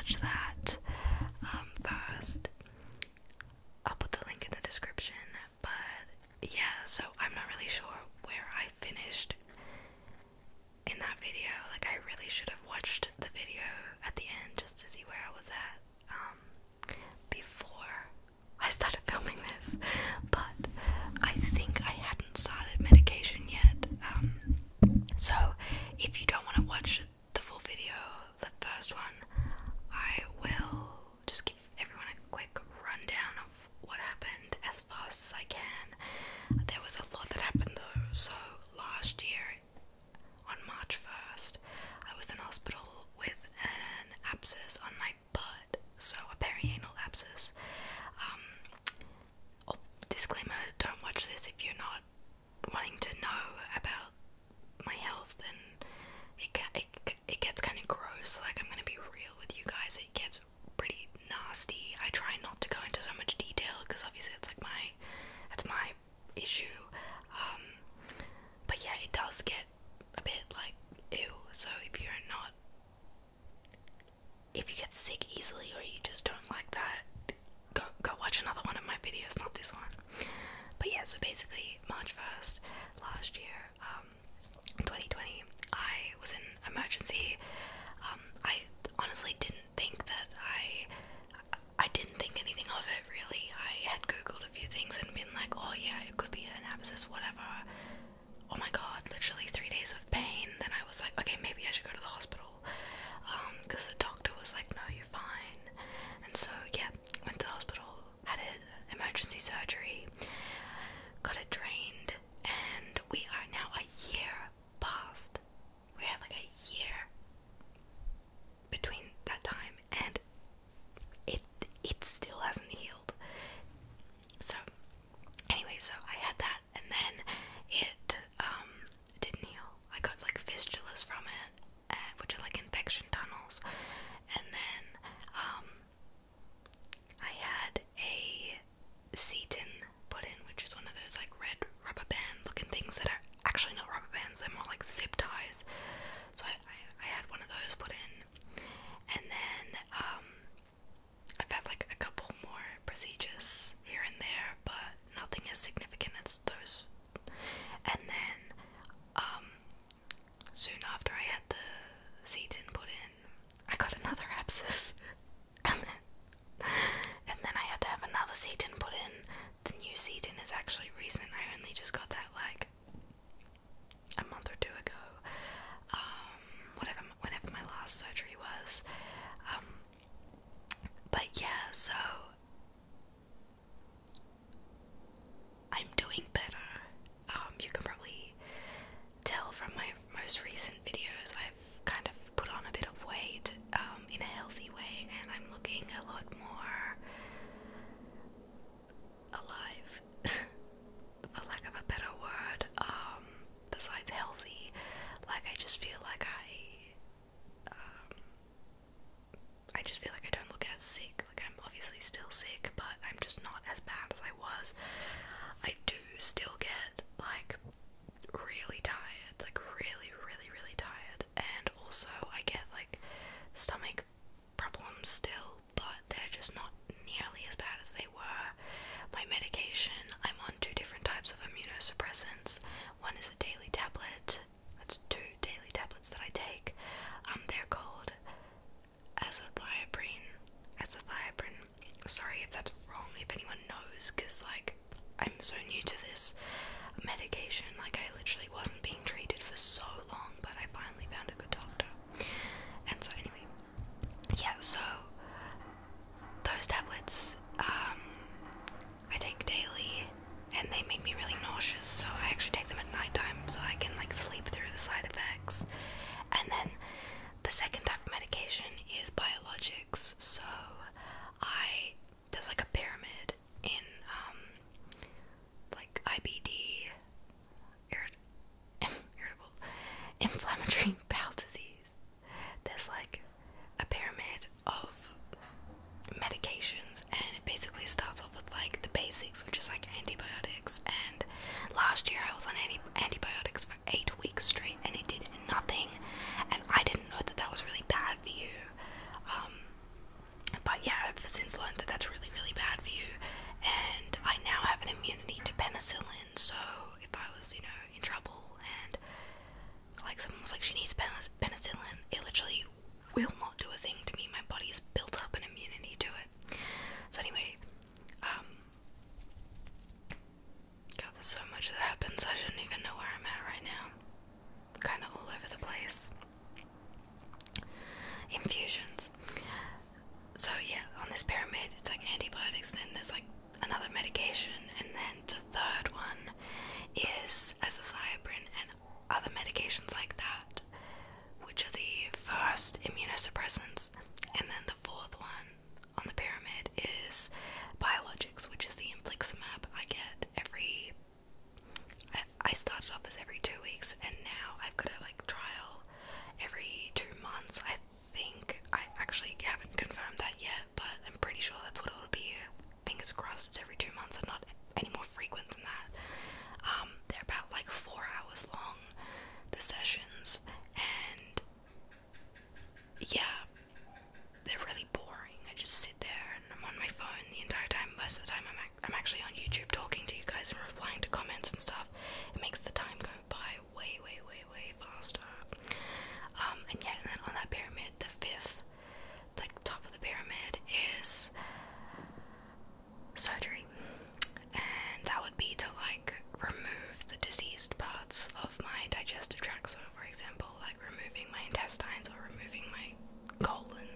watch that first. I'll put the link in the description. But yeah, so I'm not really sure where I finished in that video. Like, I really should have watched the video at the end just to see where I was at before I started filming this. But I think I hadn't started medication yet. So if you don't want to watch the full video, the first one, I will just give everyone a quick rundown of what happened as fast as I can. There was a lot that happened though. So last year, on March 1st, I was in hospital with an abscess on my butt, so a perianal abscess. Disclaimer, don't watch this if you're not wanting to know about my health, and it gets kind of gross. Like, I'm gonna be real with you guys, it gets pretty nasty. I try not to go into so much detail because obviously it's like that's my issue. But yeah, it does get a bit like ew. So if you get sick easily or you just don't like that, go watch another one of my videos, not this one. But yeah, so basically March 1st last year, 2020, I was in emergency. I honestly didn't think that I didn't think anything of it really. I had googled a few things and been like, oh yeah, it could be an abscess, whatever. Oh my god, literally 3 days of pain. Then I was like, okay, maybe I should go to the hospital, because the doctor was like, no, you're fine. And so yeah, went to the hospital, had an emergency surgery, got it drained, and we are now a year past. We had like a year between that time, and it still hasn't healed. So anyway, so I had that, and then it didn't heal. I got like fistulas from it, which are like infection tunnels, and then I had a seton put in, which is one of those like red rubber band looking things that are actually not rubber bands, they're more like zip ties. So I had one of those put in, and then I've had like a couple more procedures here and there, but nothing as significant as those. And then soon after I had the seton put in, I got another abscess, and then I had to have another seton put in. The new seton is actually recent. I only just got that like a month or two ago. Whenever my last surgery was. But yeah, so I'm doing better. You can probably tell from my most recent videos, I've kind of put on a bit of weight in a healthy way, and I'm looking a lot more alive, for lack of a better word, besides healthy. Like, I just feel like I just feel like I don't look as sick. Like, I'm obviously still sick, but I'm just not as bad as I was. I do still get like really tired, like really, really, really tired, and also I get like stomach problems still, but they're just not nearly as bad as they were. My medication, I'm on 2 different types of immunosuppressants. One is a daily tablet. That's 2 daily tablets that I take. They're called azathioprine. Sorry if that's wrong, if anyone knows, because like I'm so new to this medication. Like, I literally wasn't being treated for so long, but I finally found a good doctor. And so anyway, yeah, so those tablets I take daily, and they make me really nauseous, so I actually take them at nighttime so I can like sleep through the side effects. And then the second type of medication is biologics. So there's like a pyramid in like IBD, irritable, inflammatory bowel disease. There's like a pyramid of medications, and it basically starts off with like the basics, which is like antibiotics. And last year I was on antibiotics for 8 weeks straight, and it did nothing, and I didn't know that that was really bad for you. infusions. So yeah, on this pyramid, it's like antibiotics, then there's like another medication, and then the third one is azathioprine and other medications like that, which are the first immunosuppressants. And then the fourth one on the pyramid is biologics, which is the infliximab I get every. I started off as every 2 weeks, and now I've got a like trial every 2 months. I think I actually haven't confirmed that yet, but I'm pretty sure that's what it'll be. Fingers crossed, it's every 2 months and not any more frequent than that. They're about like 4 hours long, the sessions, and yeah, they're really boring. I just sit there and I'm on my phone the entire time. Most of the time I'm actually on YouTube talking to you guys and replying to comments and stuff. It makes the time go by way faster. And yeah, and then on that pyramid, the fifth, like top of the pyramid, is surgery. And that would be to like remove the diseased parts of my digestive tract. So for example, like removing my intestines or removing my colon,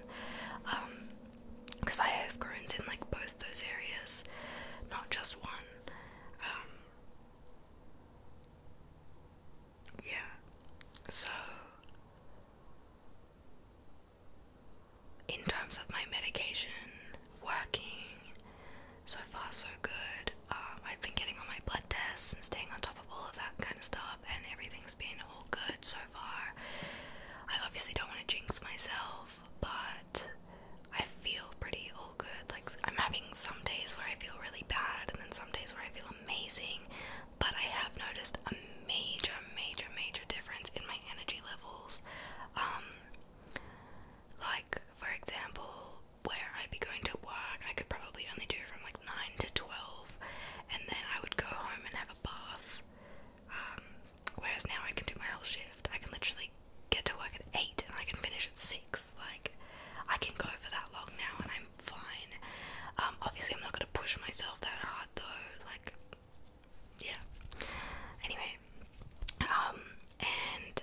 because I have Crohn's in like both those areas, not just one. Yeah, so in terms of my medication working, so far so good. I've been getting all my blood tests and staying on top of all of that kind of stuff, and everything's been all good so far. I obviously don't want to jinx myself, but I feel pretty all good. Like, I'm having some days where I feel really bad, and then some days where I feel amazing, but I have noticed a major difference in my energy levels. Like, for example, where I'd be going to work, I could probably only do from like 9 to 12, and then I would go home and have a bath. Whereas now I can do my whole shift. I can literally get to work at 8 and I can finish at 6. Like, I can go for that long now and I'm fine. Obviously I'm not going to push myself that hard though, like, yeah. Anyway, and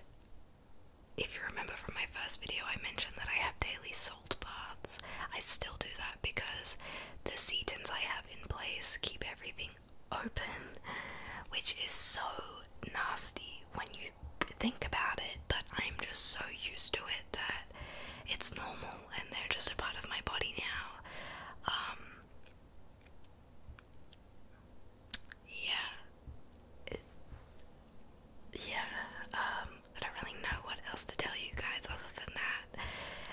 if you remember from my first video, I mentioned that I have daily salt baths. I still do that because the setons I have in place keep everything open, which is so nasty when you think about it, but I'm just so used to it that it's normal and they're just a part of my body now. I don't really know what else to tell you guys other than that,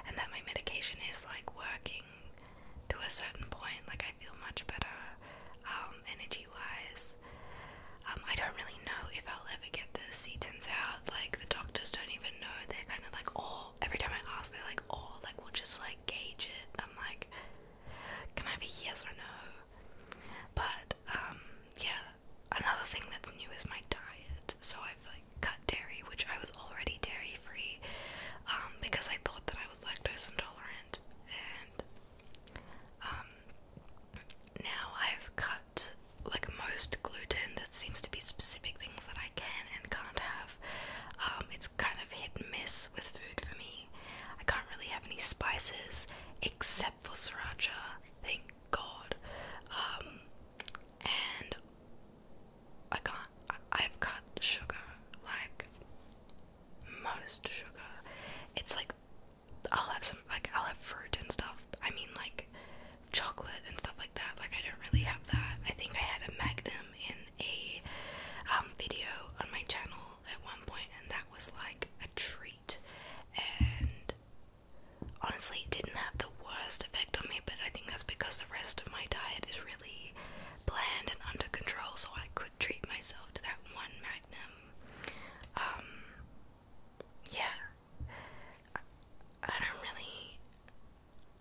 and that my medication is like working to a certain point. Like, I feel much better energy wise. I don't really know if I'll ever get the setons out. Like, the doctors don't even know. They're kind of like, oh, every time I ask, they're like, oh, like, we'll just like gauge it. I'm like, can I have a yes or no? But yeah, another thing that's new is my diet. So I've like cut dairy, which I was already dairy free, because I thought that I was lactose intolerant, and now I've cut like most gluten. That seems to be specific things that I can and can't have. It's kind of hit and miss with food for me. I can't really have any spices except for sriracha, thank God. And I've cut sugar, like most sugar. It's like I'll have fruit and stuff. I mean, like chocolate and stuff like that. Like, I don't really have that. I think I had a Magnum in a video on my channel at one point, and that was like a treat. And honestly, it didn't have the worst effect on me, but I think that's because the rest of my diet is really bland and under control, so I could treat myself to that one Magnum. Yeah.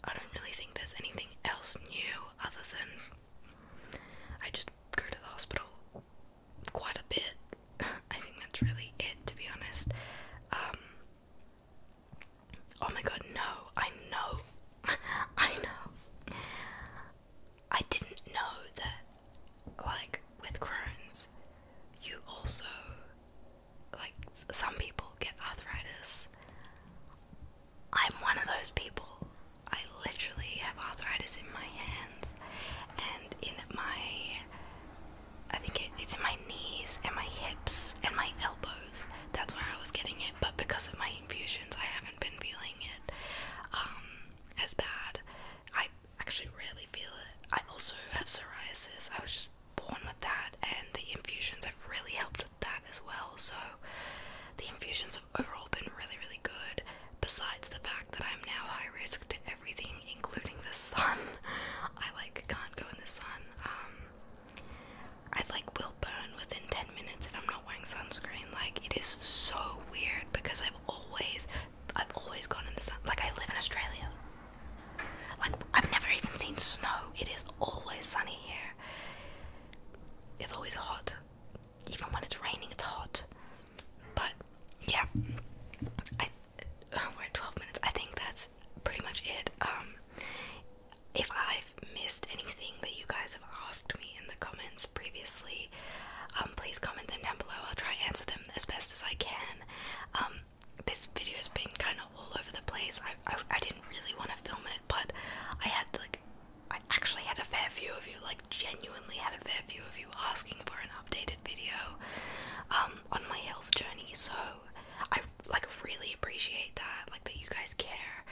I don't really think there's anything else new other than I just go to the hospital quite a bit. I think that's really it, to be honest. Oh my god, no, I know. I know. I didn't know that, like, with Crohn's, you those people. I literally have arthritis in my hands and in my, I think it's in my knees and my hips and my elbows. That's where I was getting it, but because of my infusions, I haven't been feeling it as bad. I actually rarely feel it. I also have psoriasis. I was just born with that, and the infusions have really helped with that as well. So the infusions have overall been really, really good, besides the fact that I'm now high risk to everything, including the sun. I can't go in the sun. I will burn within 10 minutes if I'm not wearing sunscreen. It is so weird because I've always gone in the sun. I live in Australia. I've never even seen snow. It is always sunny here. It's always hot. Even when it's raining, it's hot. But yeah, we're at 12 minutes. I think that's pretty much it. If I've missed anything that you guys have asked me in the comments previously, please comment them down below. I'll try to answer them as best as I can. This video has been kind of all over the place. I didn't really want to film it, but I actually had a fair few of you, genuinely had a fair few of you asking for an updated video on my health journey, so I really appreciate that, that you guys care.